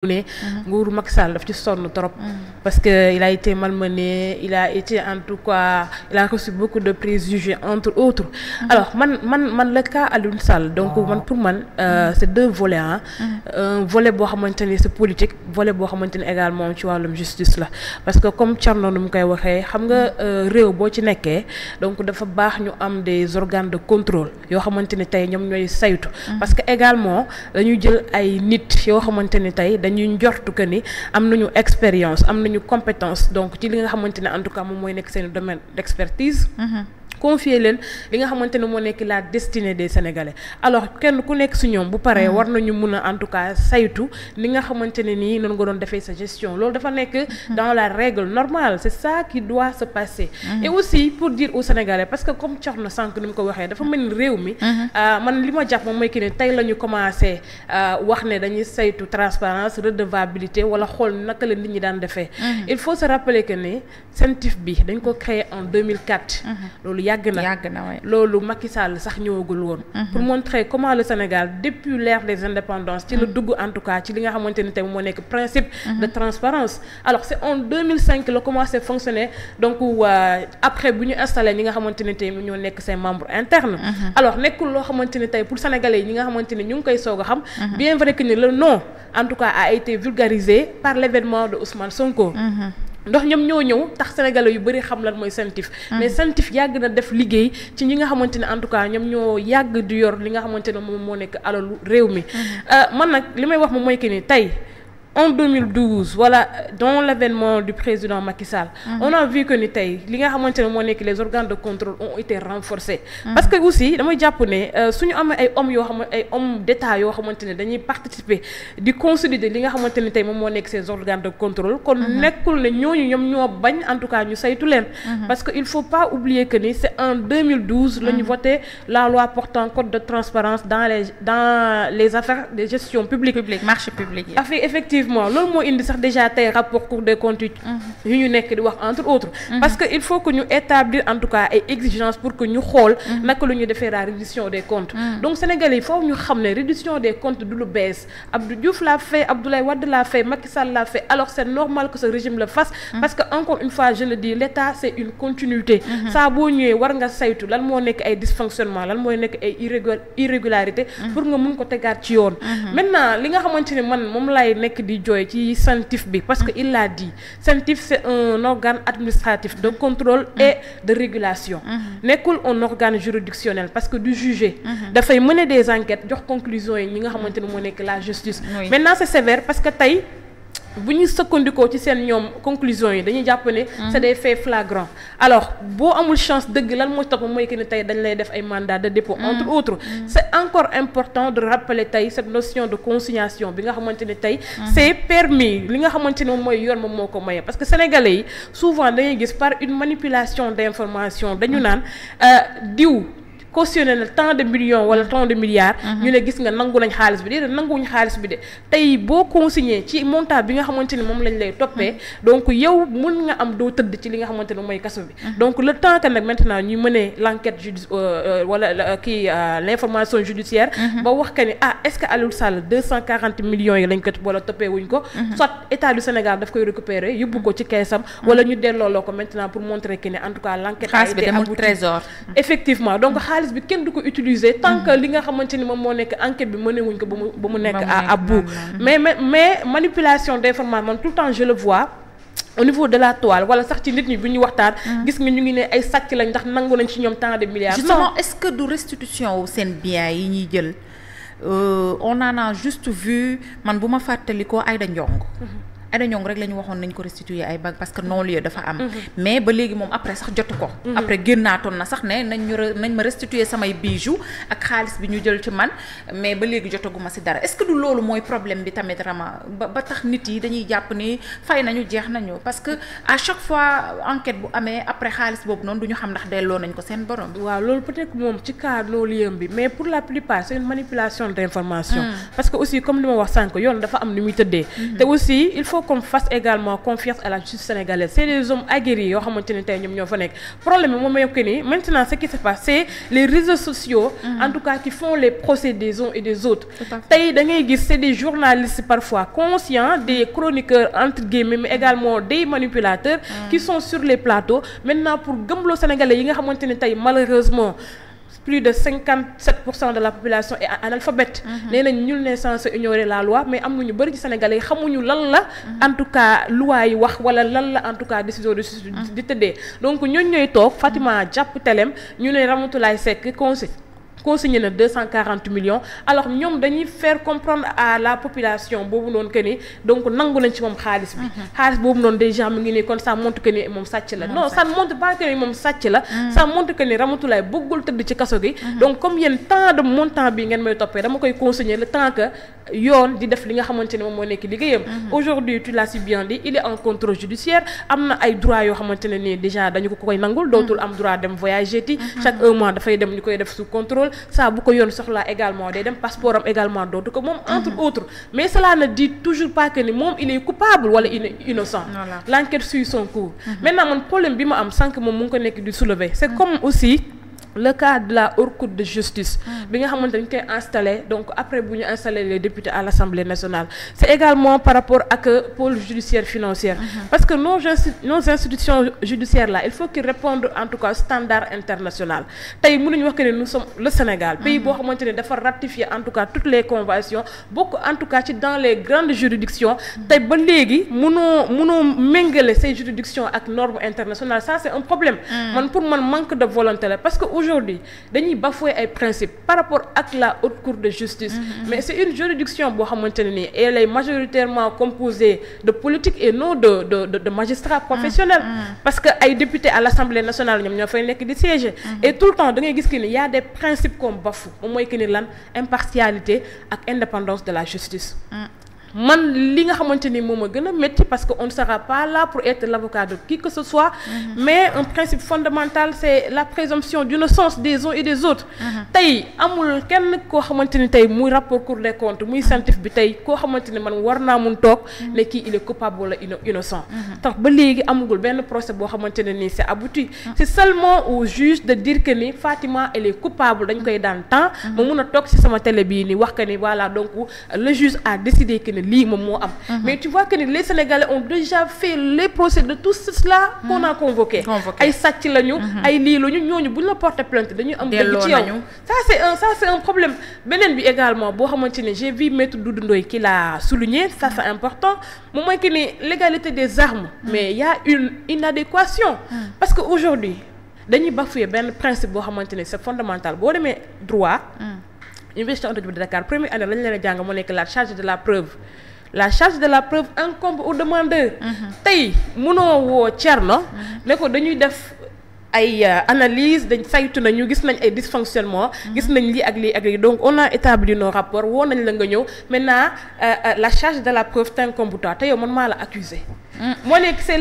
ne nguuru Macky Sall daf ci sonn trop parce que il a été malmené, il a été en tout cas il a reçu beaucoup de préjugés entre autres. Alors man le cas Aliou Sall donc man pour man c'est deux volets un volet boo xamante ni c'est politique, volet boo xamante ni également ci wàllum justice la parce que comme Thierno nu mu koy waxee xam nga réew boo ci nekkee donc dafa baax ñu am des organes de contrôle yoo xamante ni tey ñoom ñooy saytu parce que également dañuy jël ay nit yoo xamante ni tey dañuy njortu que ni am nañu expérience am nañu compétence donc ci li nga xamante ne en tout cas moom mooy nekk seen domaine d'expertise confier leen li nga xamante ne moo nekk la destinée des Sénégalais alors kenn ku nekk si ñoom bu paree war nañu mun a en tout cas saytu li nga xamante ne nii noonu nga doon defee sa gestion loolu dafa nekk dans la règle normale c'est ça qui doit se passer et aussi pour dire aux Sénégalais parce que comme cox na sànq ni mu ko waxee dafa mel ni réew mi man li ma jàpp moom mooy que ne tey la ñu commencé wax ne dañuy saytu transparence redevabilité wala xool naka la nit ñi daan defee il faut se rappeler que ne CENTIF bi dañ ko créé en 2004 loolu yàgg na loolu Macky Sall sax ñëwagul woon pour montrer comment le Sénégal depuis l'ère des indépendances ci la dugg en tout cas ci li nga xamante ni tey moo nekk principe de transparence alors c'est en 2005 la commencé fonctionner donc après bu ñu installé ñi nga xamante ni tey ñoo nekk ses membres internes alors nekkul loo xamante ni tey pour sénégalais yi ñi nga xamante ni ñu ngi koy soog a xam bien vrai que ni le nom en tout cas a été vulgarisé par l'événement de Ousmane Sonko ndox ñoom ñoo ñëw tax sénégalais yu bëri xam lan mooy CENTIF mais CENTIF yàgg na def liggéey ci ñi nga xamante ne en tout cas ñoom ñoo yàgg di yor li nga xamante ne moom moo nekk alalu réew mi man nag li may wax moom mooy que ni tey en 2012 voilà dans l'avènement du président Macky Sall on a vu que ni tey li nga xamante ne moo nekk les organes de contrôle ont été renforcés parce que aussi damay jàpp ne suñu amee ay hommes yoo xam ay hommes d'état yoo xamante ne dañuy participer di consolider li nga xamante ne tey moom moo nekk ces organes de contrôle kon nekkul ne ñooñu ñoom ñoo bañ en tout cas ñu saytu leen parce que il faut pas oublier que ni c'est en 2012 la ñu voté la loi portant code de transparence dans les affaires de gestion publique marché public yi effectivement loolu moo indi sax déjà tey rapport Cour des comptes yu ñu nekk di wax entre autres parce que il faut que ñu établir en tout cas ay exigences pour que ñu xool naka lu ñu defee la reddition des comptes donc Sénégalais yi foofu ñu xam ne reddition des comptes du lu bees Abdou Diouf l'a fait Abdoulaye Wade l'a fait Macky Sall l'a fait alors c'est normal que ce régime le fasse parce que encore une fois je le dis l'État c'est une continuité saa boo ñëwee war nga saytu lan moo nekk ay dysfonctionnement lan mooy nekk ay irrégularité pour nga mun ko tegaat ci yoon maintenant li nga xamante ne man moom lay nekk di jooy ci CENTIF bi parce que il l'a dit CENTIF c'est un organe administratif de contrôle et de régulation nekkul un organe juridictionnel parce que du juger dafay mener des enquêtes jox conclusions yi ñi nga xamante ne moo nekk la justice maintenant c'est sévère parce que tey bu ñu sukkandikoo ci seen ñoom conclusions yi dañuy jàpp ne c'est des faits flagrants alors boo amul chance dëgg lan moo topp mooy que ne tey dañ lay def ay mandat de dépôt entre autres c'est encore important de rappeler tey cette notion de consignation bi nga xamante ne tey c'est permis li nga xamante ne moom mooy yoon moom moo ko maye parce que sénégalais yi souvent dañuy gis par une manipulation d'information dañu naan diw cautionné na tant de millions wala tant de milliards ñu ne gis nga nangu nañ xaalis bi de nanguwuñ xaalis bi de tey boo consigné ci montant bi nga xamante ni moom lañ lay toppee donc yow mun nga am doo tëdd ci li nga xamante ne mooy kaso bi donc le temps que nag maintenant ñuy mener l'enquête wala l'information judiciaire ba wax que ni est-ce que Aliou Sall 240 millions yi lañ ko wala toppee wuñ ko soit état du Sénégal daf koy récupérer yóbbu ko ci keesam wala ñu dellooloo ko maintenant pour montrer que ni en tout cas l'enquête a été aboutie trésor effectivement donc xaalis bi kenn du ko utiliser tant que li nga xamante ni moom moo nekk enquête bi mëne wuñ ko ba mu nekk à bout mais manipulation d'information man tout le temps je le vois au niveau de la toile wala sax ci nit ñi bu ñu waxtaan gis nga ñu ngi ne ay sàcc lañ ndax nangu nañ ci ñoom tant de milliards justement est-ce que du restitution seen biens yi ñuy jël on en a juste vu man bu ma fàttalikoo Aïda Ndiongue rek la ñu waxoon nañ ko restituer ay bag parce que non-lieu dafa am mais ba léegi moom après sax jotu ko après génnaatoon na sax ne nañ ma restituer samay bijoux ak xaalis bi ñu jël ci man mais ba léegi jotaguma ci dara est-ce que du loolu mooy problème bi tamit Rama ba tax nit yi dañuy jàpp ni fay nañu jeex nañu parce que à chaque fois enquête bu amee après xaalis boobu noonu du ñu xam ndax delloo nañ ko seen borom waaw loolu peut-être moom ci cas non-lieu bi mais pour la plupart c'est une manipulation d'information parce que aussi comme li ma wax sànq yoon dafa am ni muy tëddee te aussi il faut faut qu'on fasse également confiance à la justice sénégalaise. C'est des hommes aguerris yoo xamante ni tey ñoom ñoo fa nekk problème bi moom mooy que ni maintenant ce qui se passe c'est les réseaux sociaux en tout cas qui font les procès des uns et des autres tey da ngay gis c'est des journalistes parfois conscients des chroniqueurs entre guillemets mais également des manipulateurs qui sont sur les plateaux maintenant pour gëmloo sénégalais yi nga xamante ni tey malheureusement plus de 57% de la population est analphabète. nee nañ ñul ne censé ignorer la loi mais am na ñu bëri ci sénégalais yi xamuñu lan la en tout cas loi yi wax wala lan la en tout cas décision de justice di tëddee donc ñooñu ñooy toog Fatima jàpp telem ñu ne Ramatoulaye Seck consigné na 240 millions alors ñoom dañuy faire comprendre à la population boobu noonu que ni donc nangu nañ ci moom xaalis bi xaalis boobu noonu déjà mu ngi nii kon ça montre que ni moom sàcc la non ça ne montre pas que ni moom sàcc la ça montre que ni Ramatoulaye bëggul tëdd ci kaso gi donc comme yéen temps de montant bi ngeen may toppee dama koy consigner le temps que yoon di def li nga xamante ne moom moo nekk liggéeyam aujourd'hui tu l'as si bien dit il est en contrôle judiciaire am na ay droits yoo xamante ne nii déjà dañu ko koy nangul dootul am droit dem voyager ti chaque un mois dafay dem ñu koy def sous contrôle ça bu ko yoon soxlaa également day dem passeport am également dootu ko moom entre autres mais cela ne dit toujours pas que ni moom il est coupable wala innocent l'enquête suit son cours maintenant man problème bi ma am sànq moom mu ngi ko nekk di soulever c'est comme aussi le cas de la haute cour de justice bi nga xamante dañ koy installé donc après bu ñu installé les députés à l'Assemblée nationale c'est également par rapport ak pôle judiciaire financier parce que nos institutions judiciaires là il faut qu'ils répondent en tout cas au standard international tey mënuñu wax que ne nous sommes le Sénégal pays boo xamante ne dafa ratifier en tout cas toutes les conventions bokk en tout cas ci dans les grandes juridictions tey ba léegi mënoo méngale ces juridictions ak normes internationales ça c'est un problème man pour man manque de volonté la parce que aujourd'hui dañuy bafouer ay principes par rapport ak la haute cour de justice mais c'est une juridiction boo xamante ne nii elle est majoritairement composée de politiques et non de magistrats professionnels parce que ay députés à l'Assemblée nationale ñoom ñoo fay nekk di siéger et tout le temps da ngay gis que ni y a des principes qu'on bafoue moom mooy que ni lan impartialité ak indépendance de la justice man li nga xamante ni moom a gën a métti parce que on ne sera pas là pour être l'avocat de qui que ce soit mais un principe fondamental c'est la présomption d'innocence des uns et des autres tey amul kenn koo xamante ni tey muy rapport Cour des comptes muy scientifique bi tey koo xamante ni man war naa mun toog ne kii il est coupable wala innocent tax ba léegi amagul benn procès boo xamante ne nii c'est abouti c'est seulement au juge de dire que ni Fatima elle est coupable dañ koy daan temps ma mun a toog ci sama télé bii ni wax que ni voilà donc le juge a décidé que lii moom moo am mais tu vois que les Sénégalais ont déjà fait les procès de tout cela qu'on a convoqué ay sàcc lañu ay lii lañu ñooñu bu ñu la porter plainte dañuy am dëgg ci yow ça c'est un problème beneen bi également boo xamante ne j'ai vu maître Doudou Ndoye qui l'a souligné ça c'est important moom mooy que ni légalité des armes mais il y a une inadéquation parce que aujourd'hui dañuy bafouer benn principe boo xamante ne c'est fondamental boo demee droit Université Anta Diop de Dakar première année lañu leen a jàng moo nekk la charge de la preuve incombe au demandeur tey mënoo woo Thierno ne ko dañuy def ay analyse dañ saytu nañu gis nañ ay dysfonctionnement gis nañ lii ak lii donc on a établi nos rapports woo nañ la nga ñëw maintenant la charge de la preuve t'incombe toi te yow man maa la accusé moo nekk c'est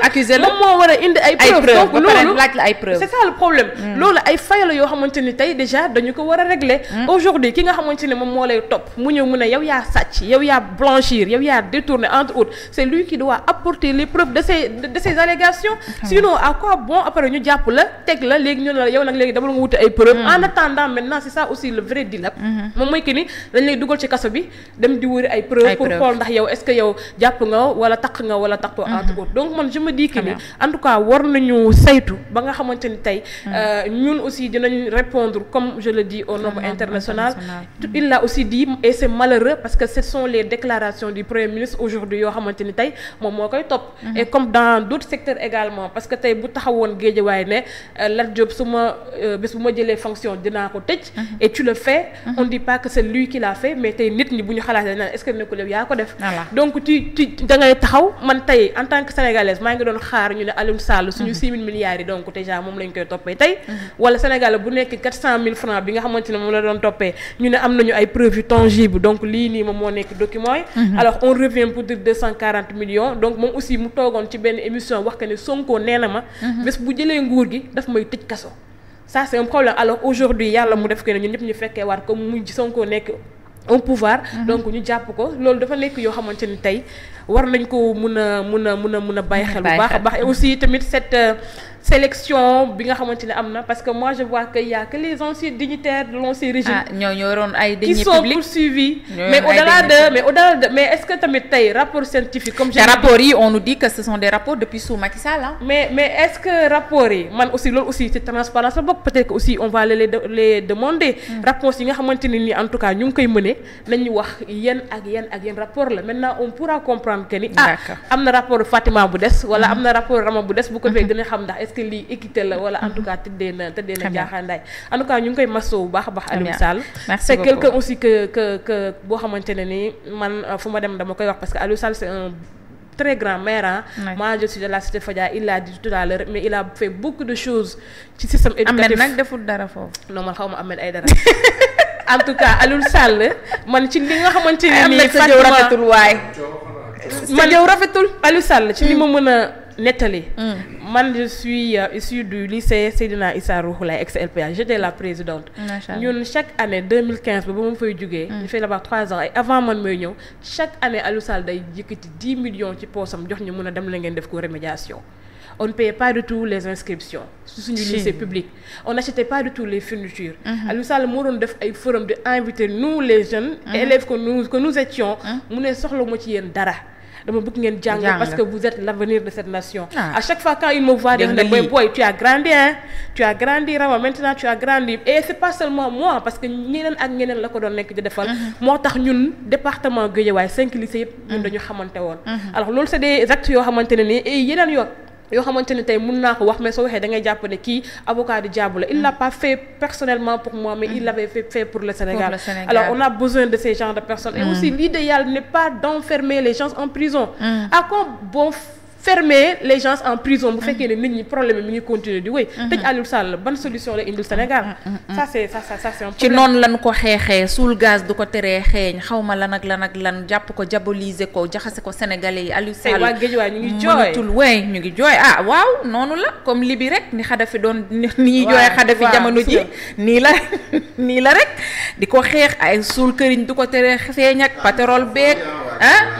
l'accusateur moom moo war a indi ay preuves donc loolu laaj la ay preuves c'est ça le problème loolu ay fay la yoo xamante ni tey déjà dañu ko war a régler aujourd'hui ki nga xamante ne moom moo lay topp mu ñëw mu ne yow yaa sàcc yow yaa blanchir yow yaa détourner entre autres c'est lui qui doit apporter les preuves de ces allégations sinon à quoi bon après ñu jàpp la teg la léegi ñu ne la yow nag léegi dama la nga wuti ay preuves en attendant maintenant c'est ça aussi le vrai dilemme moom mooy que ni dañ lay dugal ci kaso bi dem di wëri ay preuves pour xool ndax yow est-ce que yow jàpp wala taq entre autres donc man je me dis que ni en tout cas war nañu saytu ba nga xamante ni tey ñun aussi dinañ répondre comme je le dis aux normes internationales il l'a aussi dit et c'est malheureux parce que ce sont les déclarations du Premier ministre aujourd'hui yoo xamante ni tey moom moo koy topp et comme dans d'autres secteurs également parce que tey bu taxawoon Guédiawaye ne Lat Diop su ma bés bu ma jëlee fonction dinaa ko tëj et tu le fais on dit pas que c'est lui qui l'a fait mais tey nit ñi bu ñu xalaatee naan est-ce que nekkul yow yaa ko def donc da ngay taxaw man tey en tant que sénégalaise maa ngi doon xaar ñu ne Alioune Sall suñu 6 000 milliards yi donc déjà moom lañ koy toppee tey wala Sénégal bu nekk 400 000 francs bi nga xamante ne moom la doon toppee ñu ne am nañu ay preuves tangibles donc lii nii moom moo nekk document yi alors on revient pour dire 240 millions donc moom aussi mu toogoon ci benn émission wax que ne Sonko nee na ma bés bu jëlee nguur gi daf may tëj kaso ça c'est un problème alors aujourd'hui yàlla mu def que ne ñun ñëpp ñu fekkee waat comme mu Sonko nekk au pouvoir. Donc ñu jàpp ko loolu dafa nekk yoo xamante ni tey war nañ ko mun a bàyyi xel bu baax a baax et aussi tamit cette sélection bi nga xamante ne am na parce que moi je vois que y a que les anciens dignitaires de l'ancien régime ñoo yoroon ay deniers qui publics sont poursuivis mais au-delà de mais est-ce que tamit tey rapport scientifique comme les rapports yi on nous dit que ce sont des rapports depuis sous Macky Sall mais est-ce que rapports yi man aussi loolu aussi c'est transparence la bokk peut-être que aussi on va les demander réponses yi nga xamante ne ni en tout cas ñu ngi koy mëne nañu wax yan rapport la maintenant on pourra comprendre que ni am na rapport Fatima bu des wala am na rapport Rama bu des bu ko defee gën a xam ndax est-ce que lii équité la wala en tout cas tëddee na jaaxaandaay en tout cas ñu ngi koy masso bu baax a baax Aliou Sall c'est quelqu'un aussi que boo xamante ne ni man fu ma dem dama koy wax parce que Aliou Sall c'est un très grand maire moi je suis de la cité Fadia il l'a dit tout à l'heure mais il a fait beaucoup de choses ci système éducatif. Ahmed nag deful dara foofu. non man xaw ma Ahmed ay dara en tout cas Aliou Sall man ci li nga xamante ne nii sa jëw rafetul waay man jëw rafetul Aliou Sall ci li ma mën a nettali man je suis issue du lycée Seydina Issa Rouhoulaye ex-LPA j'étais la présidente ñun chaque année 2015 ba ma fay jógee ñu fay là-bas 3 ans et avant man may ñëw chaque année Aliou Sall day yëkkati 10 millions ci poosam jox ñu mën a dem la ngeen def ko remédiation on ne payait pas du tout les inscriptions suñu lycée public on n'achetait pas du tout les fournitures Aliou Sall moo doon def ay forum de inviter nous les jeunes élèves que nous étions mu ne soxla ma ci yéen dara dama bëgg ngeen jàng parce que vous êtes l'avenir de cette nation. À chaque fois quand il me voit dire boy tu as grandi Rama maintenant tu as grandi et c'est pas seulement moi parce que ñeneen ak ñeneen la ko doon nekk di defal moo tax ñun département Guédiawaye 5 lycées yëpp ñun dañu xamante woon alors loolu c'est des actes yoo xamante ne nii et yeneen yoo xamante ne tey mun naa ko wax mais soo waxee da ngay jàpp ne kii avocat di jàbb la il l'a pas fait personnellement pour moi mais il l'avait fait pour le Sénégal. Alors on a besoin de ces genres de personnes et aussi l'idéal n'est pas d'enfermer les gens en prison à quoi bon fermer les gens en prison bu fekkee ne nit ñi problème mi ngi continuer di wéy tëj Aliou Sall ban solution la indil Sénégal ça c'est un problème ci noonu lan ko xeexee suul gaz du ko teree xeeñ xawma lan ak lan jàpp ko diaboliser ko jaxase ko sénégalais yi Aliou Sall waa Guédiawaye ñu ngi jooy ñu ngi jooy waaw noonu la comme Libi rek ni Xadafi doon ni ñuy jooy Xadafi jamono ji nii la rek di ko xeex ay suul këriñ du ko teree feeñ ak pétrole beeg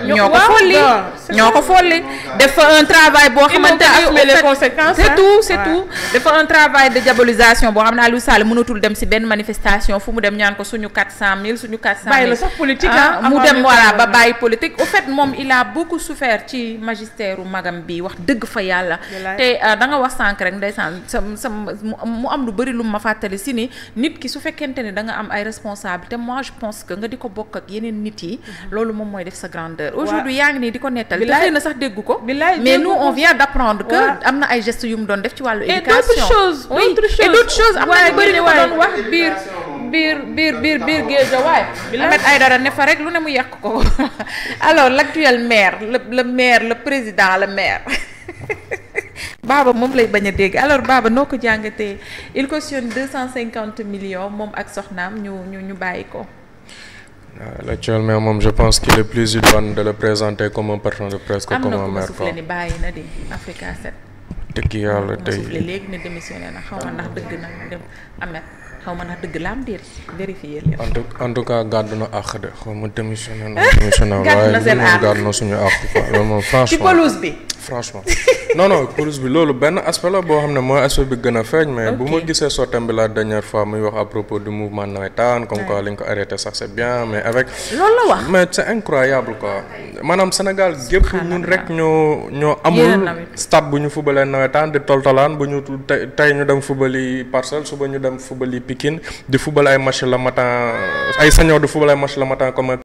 ñoo ko folli def un travail boo xamante ni c'est tout dafa un travail de diabolisation boo xam ne Aliou Sall mënatul dem ci benn manifestation fu mu dem ñaan ko suñu 400 000 bàyyi la sax politique mu dem voilà ba bàyyi politique au fait moom il a beaucoup souffert ci magistère u magam bi wax dëgg fa yàlla te da nga wax sànq rek ndeysaan sa mu am lu bëri lu ma fàttali si ni nit ki su fekkente ni da nga am ay responsabilité moi je pense que nga di ko bokk ak yeneen nit yi loolu moom mooy def sa grandeur aujourd'hui yaa ngi nii di ko nettali te xëy na sax déggu ko mais nous on vient d'apprendre que am na ay gestes yu mu doon def ci wàllu éducation et d'autres choses am na ñu bëri ñu ko doon wax biir Guédiawaye Ahmed Aïdara ne fa rek lu ne mu yàq ko alors l'actuel maire le président le maire Baba moom lay bañ a dégg alors Baba noo ko jàngatee il cautionne 250 millions moom ak soxnaam ñu bàyyi ko. L'actuel maire moom je pense qu'il est plus idoine de le présenter comme un patron de presse que comme un maire. am na ku ni bàyyi na di Africa 7. dëgg yàlla tey soufflé léegi ne démissionné na xaw ma ndax dëgg na dem Ahmed xaw ma ndax dëgg la am déet vérifier leen. en tout cas gàddu na àq de xaw ma démissionné na waaye gàddu na suñu àq quoi loolu moom franchement ci pelouse bi. franchement non pelouse bi loolu benn aspect la boo xam ne mooy aspect bi gën a feeñ mais bu ma gisee sottam bi la dernière fois muy wax à propos du mouvement nawetaan comme quoi li ñu ko arrêté sax c'est bien mais avec loolu la wax mais c'est incroyable quoi maanaam Sénégal gépp ñun rek ñoo amul stade bu ñu fubalee nawetaan di toltolaan bu ñu tey ñu dem fubali Parcelles suba ñu dem fubali Pikine di fubal ay match le matin ay senior di fubal ay match le matin comme